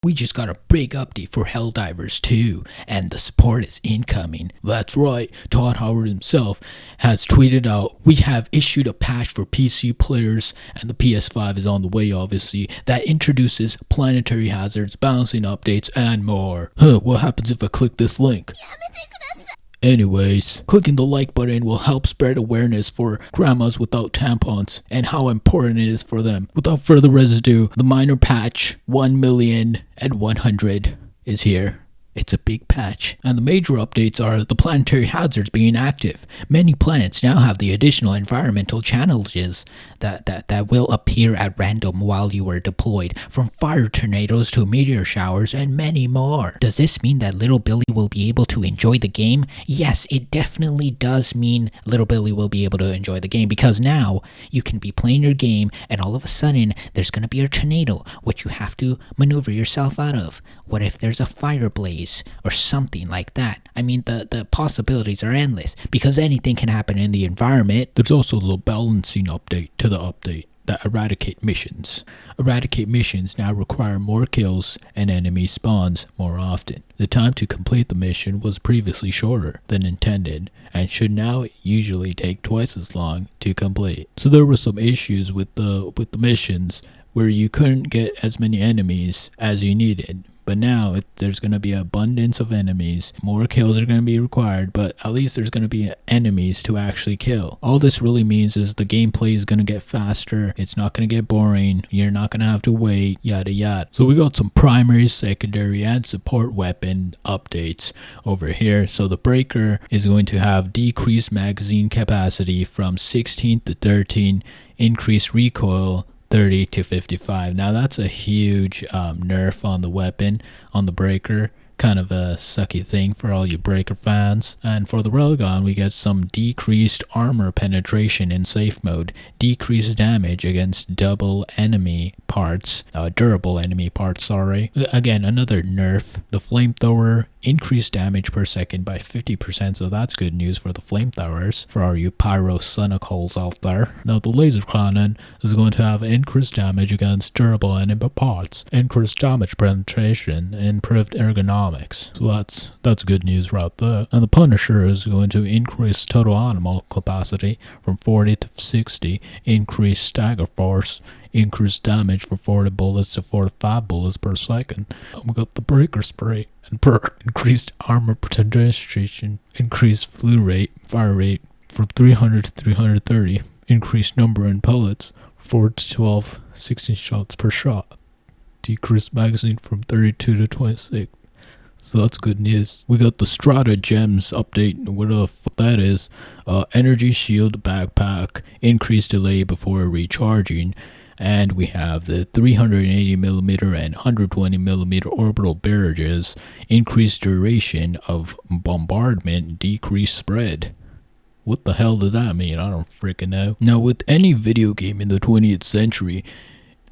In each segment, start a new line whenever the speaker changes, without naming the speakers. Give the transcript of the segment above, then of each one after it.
We just got a big update for Helldivers 2, and the support is incoming. That's right, Todd Howard himself has tweeted out, "We have issued a patch for PC players, and the PS5 is on the way obviously, that introduces planetary hazards, balancing updates, and more." What happens if I click this link? Anyways, clicking the like button will help spread awareness for grandmas without tampons and how important it is for them. Without further ado, the minor patch 1,100,000 is here. It's a big patch. And the major updates are the planetary hazards being active. Many planets now have the additional environmental challenges that will appear at random while you are deployed, from fire tornadoes to meteor showers and many more. Does this mean that little Billy will be able to enjoy the game? Yes, it definitely does mean little Billy will be able to enjoy the game, because now you can be playing your game and all of a sudden there's going to be a tornado which you have to maneuver yourself out of. What if there's a fire blaze or something like that? I mean, the possibilities are endless because anything can happen in the environment. There's also the balancing update to the update that eradicate missions. Eradicate missions now require more kills and enemy spawns more often. The time to complete the mission was previously shorter than intended and should now usually take twice as long to complete. So there were some issues with the missions where you couldn't get as many enemies as you needed. But now there's going to be an abundance of enemies. More kills are going to be required, but at least there's going to be enemies to actually kill. All this really means is the gameplay is going to get faster. It's not going to get boring. You're not going to have to wait, yada yada. So we got some primary, secondary, and support weapon updates over here. So the breaker is going to have decreased magazine capacity from 16 to 13, increased recoil 30 to 55. Now that's a huge nerf on the weapon, on the breaker. Kind of a sucky thing for all you breaker fans. And for the railgun, we get some decreased armor penetration in safe mode, decreased damage against durable enemy parts, Again, another nerf. The flamethrower, increased damage per second by 50%, so that's good news for the flamethrowers, for all you pyrosonicals out there. Now the laser cannon is going to have increased damage against durable enemy parts, increased damage penetration, improved ergonomics. So that's good news right there. And the Punisher is going to increase total animal capacity from 40 to 60, increase stagger force, increased damage from 40 bullets to 45 bullets per second. And we got the breaker spray and perk, increased armor penetration, increased fire rate from 300 to 330, increased number in pellets, 4 to 12, 16 shots per shot, decreased magazine from 32 to 26. So that's good news. We got the Strata Gems update. What the fuck that is? Energy shield backpack, increased delay before recharging. And we have the 380mm and 120mm orbital barrages, increased duration of bombardment, decreased spread. What the hell does that mean? I don't freaking know. Now, with any video game in the 20th century,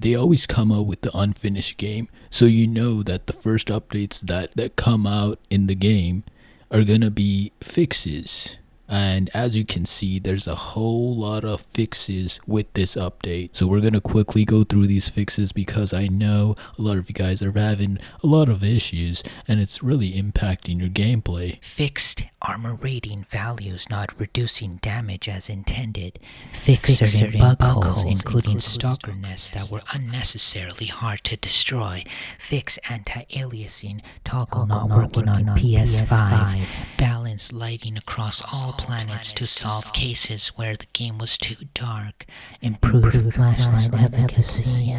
they always come out with the unfinished game. So you know that the first updates that come out in the game are gonna be fixes. And as you can see, there's a whole lot of fixes with this update. So we're going to quickly go through these fixes because I know a lot of you guys are having a lot of issues and it's really impacting your gameplay.
Fixed armor rating values not reducing damage as intended. Fix certain bug holes, including stalker nests that were unnecessarily hard to destroy. Fix anti-aliasing toggle not working on PS5. Balance lighting across all planets to solve cases where the game was too dark. Improved flashlight efficacy.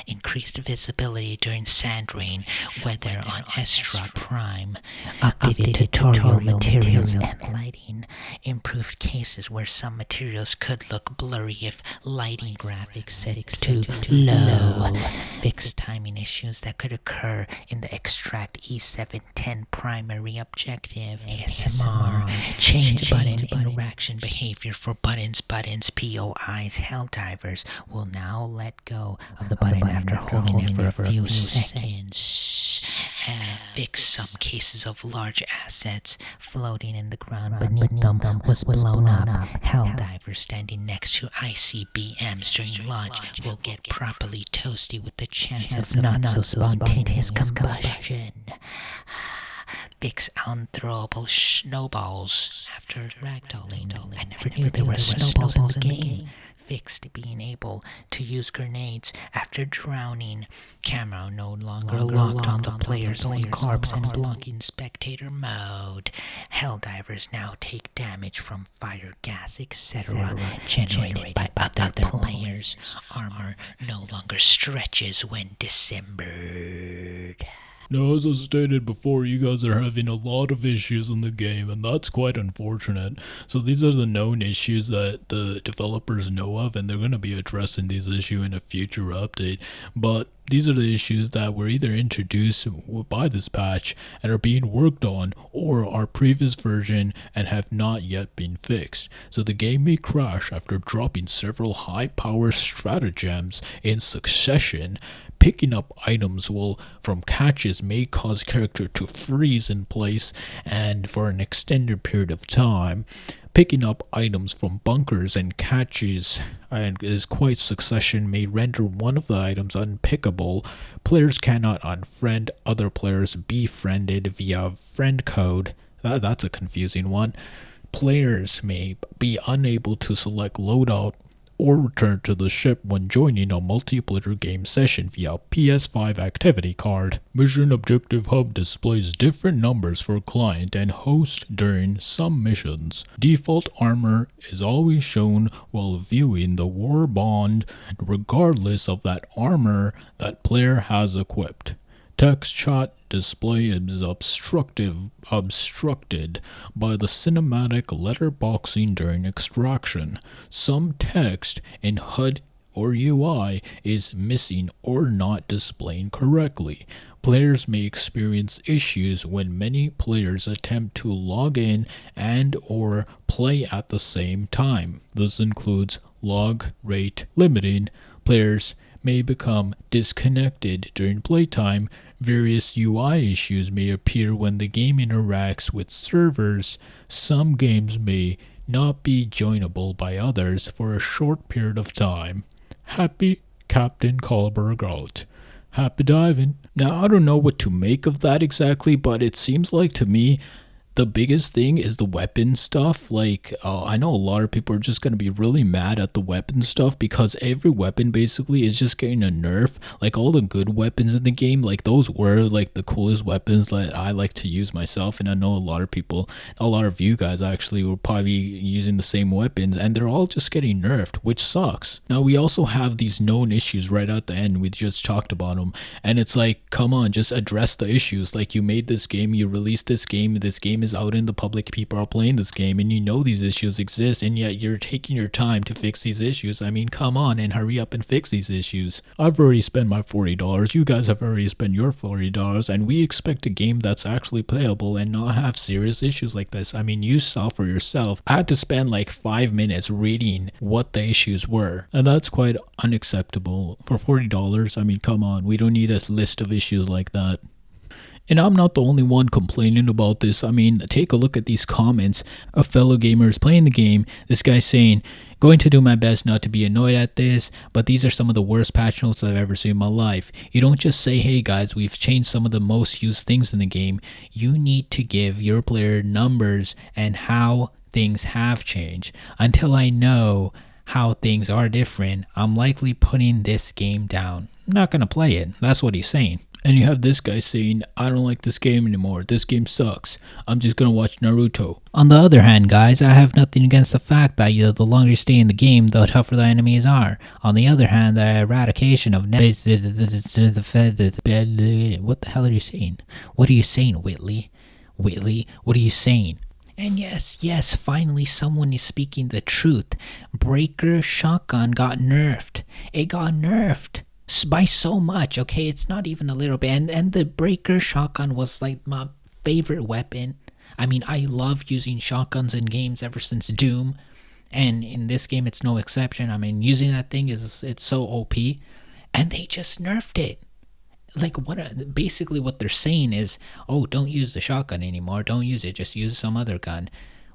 Increased visibility during sand rain weather on Estra Prime. Updated tutorial materials and lighting. Improved cases where some materials could look blurry if lighting graphics set too low. Fixed timing issues that could occur in the Extract E710 primary objective. ASMR. Change button interaction behavior for buttons. POIs. Helldivers will now let go of the button after holding it for a few seconds. Fix some cases of large assets floating in the ground beneath them was blown up. Helldivers standing next to ICBMs during launch will get properly toasty with the chance of not so spontaneous combustion. Fix unthrowable snowballs after ragdolling. I never knew there were snowballs in the game. Fixed being able to use grenades after drowning. Camera no longer locked on the player's own corpse and blocking spectator mode. Helldivers now take damage from fire, gas, etc. generated by other players. Armor no longer stretches when dismembered.
Now, as I stated before, you guys are having a lot of issues in the game, and that's quite unfortunate. So these are the known issues that the developers know of, and they're going to be addressing these issues in a future update. But these are the issues that were either introduced by this patch and are being worked on, or are previous version and have not yet been fixed. So the game may crash after dropping several high-power stratagems in succession. Picking up items from catches may cause character to freeze in place and for an extended period of time. Picking up items from bunkers and catches and is quite succession may render one of the items unpickable. Players cannot unfriend other players befriended via friend code. That's a confusing one. Players may be unable to select loadout or return to the ship when joining a multiplayer game session via PS5 activity card. Mission Objective Hub displays different numbers for client and host during some missions. Default armor is always shown while viewing the war bond, regardless of that armor that player has equipped. Text chat display is obstructed by the cinematic letterboxing during extraction. Some text in HUD or UI is missing or not displaying correctly. Players may experience issues when many players attempt to log in and or play at the same time. This includes log rate limiting. Players may become disconnected during playtime. Various UI issues may appear when the game interacts with servers. Some games may not be joinable by others for a short period of time. Happy Captain Colberg out. Happy diving. Now, I don't know what to make of that exactly, but it seems like to me the biggest thing is the weapon stuff. I know a lot of people are just going to be really mad at the weapon stuff because every weapon basically is just getting a nerf. Like all the good weapons in the game, like those were like the coolest weapons that I like to use myself, and I know a lot of you guys actually were probably using the same weapons, and they're all just getting nerfed, which sucks. Now we also have these known issues right at the end. We just talked about them, and it's like, come on, just address the issues. Like, you made this game, you released this game is out in the public, people are playing this game, and you know these issues exist, and yet you're taking your time to fix these issues. I mean, come on and hurry up and fix these issues. I've already spent my $40, you guys have already spent your $40, and we expect a game that's actually playable and not have serious issues like this. I mean, you saw for yourself, I had to spend like 5 minutes reading what the issues were, and that's quite unacceptable. For $40, I mean, come on, we don't need a list of issues like that. And I'm not the only one complaining about this. I mean, take a look at these comments of fellow gamers playing the game. This guy saying, going to do my best not to be annoyed at this, but these are some of the worst patch notes I've ever seen in my life. You don't just say, hey guys, we've changed some of the most used things in the game. You need to give your player numbers and how things have changed. Until I know how things are different, I'm likely putting this game down. I'm not going to play it. That's what he's saying. And you have this guy saying, I don't like this game anymore. This game sucks. I'm just going to watch Naruto. On the other hand, guys, I have nothing against the fact that the longer you stay in the game, the tougher the enemies are. On the other hand, the eradication of... What the hell are you saying? What are you saying, Whitley? Whitley, what are you saying? And yes, finally someone is speaking the truth. Breaker Shotgun got nerfed. It got nerfed by so much, okay? It's not even a little bit. And the Breaker Shotgun was like my favorite weapon. I mean, I love using shotguns in games ever since Doom. And in this game, it's no exception. I mean, using that thing it's so OP. And they just nerfed it. Like basically what they're saying is, oh, don't use the shotgun anymore, don't use it, just use some other gun.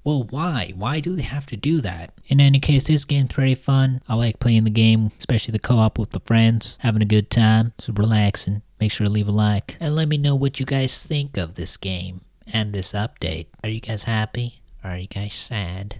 Well, why do they have to do that? In any case, this game's pretty fun. I like playing the game, especially the co-op with the friends, having a good time. It's relaxing. Make sure to leave a like and let me know what you guys think of this game and this update. Are you guys happy or are you guys sad?